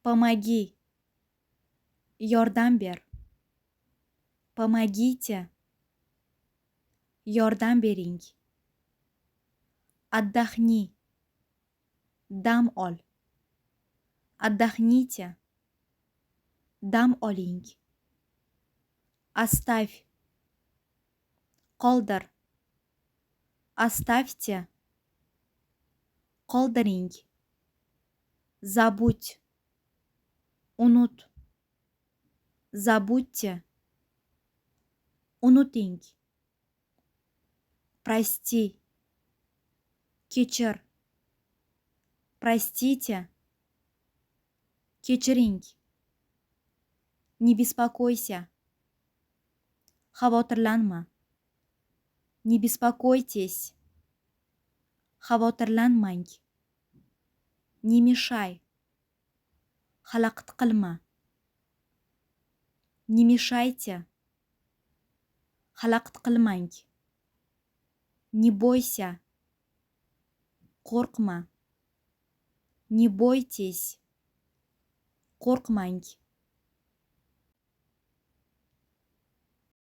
Помоги. Yordam ber. Помогите. Yordam bering. Отдохни. Dam ol. Отдохните. Dam oling. Оставь. Qoldir. Оставьте. Qoldiring. Забудь. Unut. Забудьте. Unuting. Прости. Kechir. Простите. Kechiring. Не беспокойся. Xavotirlanma. Не беспокойтесь. Xavotirlanmang. Не мешай. Xalaqit qilma. Не мешайте. Xalaqit qilmang. Не бойся. Qo'rqma. Не бойтесь. Qo'rqmang.